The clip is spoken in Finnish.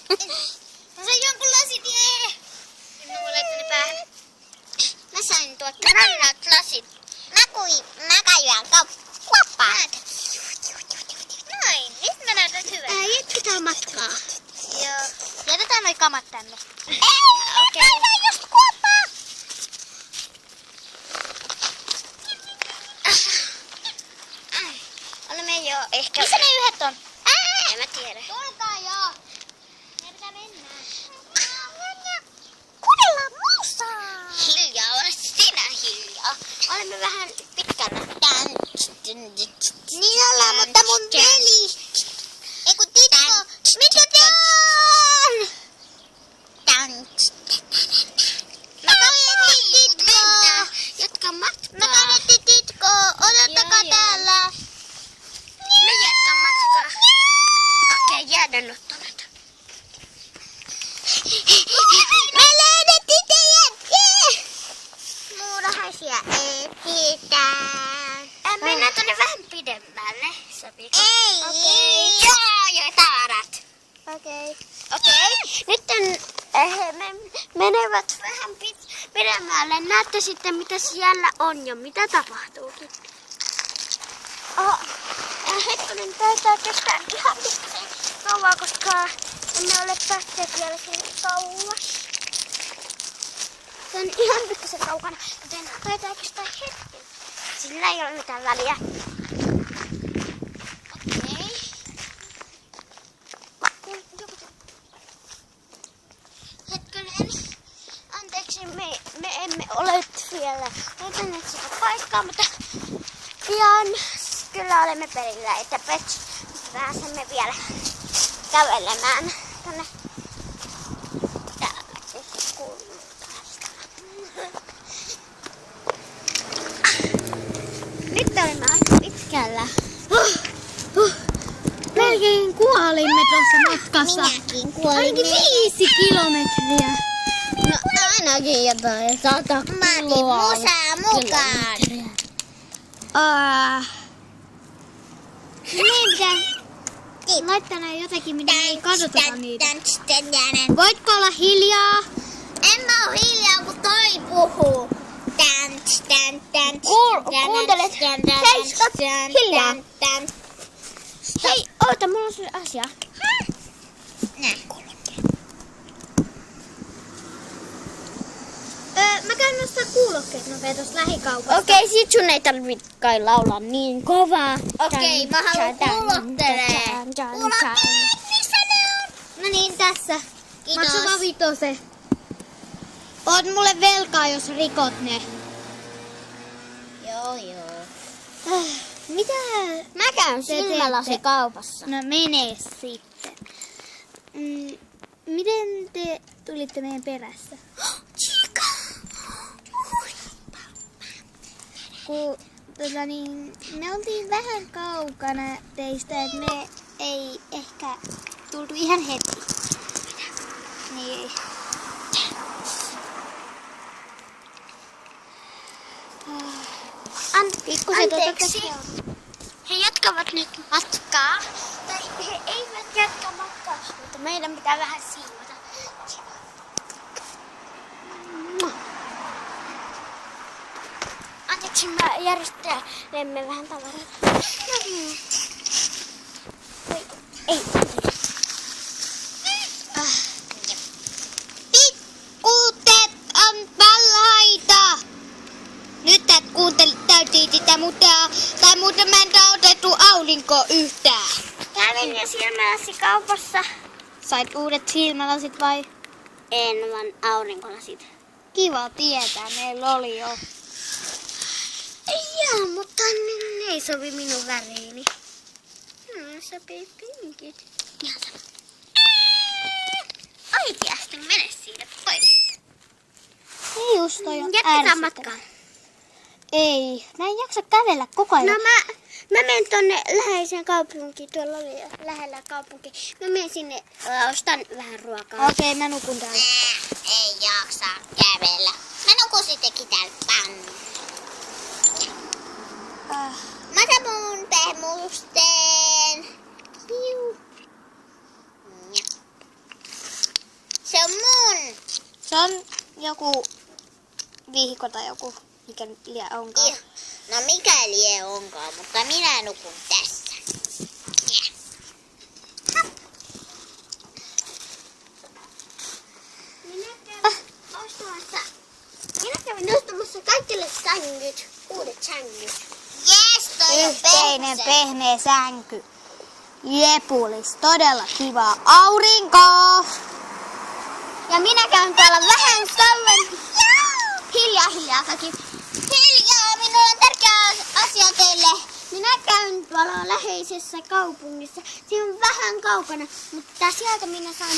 Mä sain jonkun lasit, en mä voi laittaa ne päähän. Mä sain grannat lasit. Mä kajuan kuoppaan. Noin, nyt mä näytän hyvää. Jatketaan matkaa. Joo. Jätetään noi kamat tänne. Okei. Mä sain just kuoppaa. Olemme jo ehkä... Missä ne yhdet on? En mä tiedä. Tulkaa joo. Meidän pitää mennä. Kuunnellaan musaa. Hiljaa, ole sinä hiljaa. Olemme vähän pitkällä. Niin ollaan, mutta mun veli. Eiku Titko. Mitä te on? Mä kahdettiin Titkoa. Jatka matkaa. Mä kahdettiin Titkoa. Odottakaa täällä. Me jatkaa matkaa. Okei, jäädään ottamatta. Me löydettiin teidät! Jee! Muurahaisia etsitään. Mennään tonne vähän pidemmälle. Sopiiko? Ei! Okei. Joo, ja tavarat. Okei. Nyt me menevät vähän pidemmälle. Näette sitten mitä siellä on ja mitä tapahtuukin. Hetkinen, taitaa kestää ihan pikkasen kauaa, koska emme ole päässeet vielä sinne kauas. Se on ihan pikkasen kaukana, joten taitaa kestää hetken. Sillä ei ole mitään väliä. Hetkinen. Anteeksi, me emme ole vielä löytäneet sitä paikkaa, mutta pian kyllä olemme perillä, että pääsemme vielä kävelemään tänne. Nyt olemme aika pitkällä. Melkein kuolimme tuossa matkassa. Minäkin kuolin. Ainakin 5 kilometriä. No ainakin jotain 100 kiloa. Mä otin musaa mukaan. Meidän pitää laittaa näin jotenkin, mitä ei katsota niitä. Voitko olla hiljaa? En mä oo hiljaa, kun toi puhuu. Kuuntelet? Hei, stop! Hiljaa! Hei, oota, mulla on sulle asia. Mä käyn nostaa kuulokkeet nopea tosta lähikaupasta. Okei, sit sun ei tarvitse kai laulaa niin kovaa. Okei, mä haluan kuulottelee. Kuulotteleet, missä ne on? No niin, tässä. Kiitos. Maksakaa 5. Oot mulle velkaa, jos rikot ne. Joo. Mitä? Mä käyn silmälasikaupassa. No mene sitten. Miten te tulitte meidän perässä? Chica! Kun me oltiin vähän kaukana teistä, että me ei ehkä tultu ihan heti. Niin. Anteeksi. He jatkavat nyt matkaa. Tai he eivät jatka matkaa, mutta meidän pitää vähän siivota. Anteeksi, mä järjestelemme vähän tavaraa. Ei. Pikkutet on valhaita. Nyt et kuuntelit täytiin sitä tai muuten mä en otettu aurinko yhtään. Kävin jo silmälasikaupassa. Sait uudet silmälasit vai? En vaan aurinkolasit. Kiva tietää, meillä oli jo. Joo, mutta ne ei sovi minun väriini. No, sopii pinkit. Ihan sama. Oikeasti mene siitä pois. Ei just toi on Jatketaan matkaa. Ei, mä en jaksa kävellä koko ajan. No mä menen tonne läheiseen kaupunkiin, tuolla oli lähellä kaupunki. Mä menen sinne, ostan vähän ruokaa. Okei, mä nukun täällä. Ei jaksa kävellä. Mä nukun sittenkin täällä pannulla. Mä samun pehmusteen. Piu. Se on joku vihko tai joku, mikä nyt liian onkaan. No mikä lie onkaan, mutta minä nukun tässä. Minä kävin ostamassa kaikille sängyt, uudet sängyt. Jees, toi on Yhteinen pehmeä. pehmeä sänky. Jepulis, todella kiva. Aurinko! Ja minä käyn täällä vähän kauan. Hiljaa kaikki. Hiljaa, minulla on tärkeä asia teille. Minä käyn tuolla läheisessä kaupungissa. Se on vähän kaukana, mutta sieltä minä saan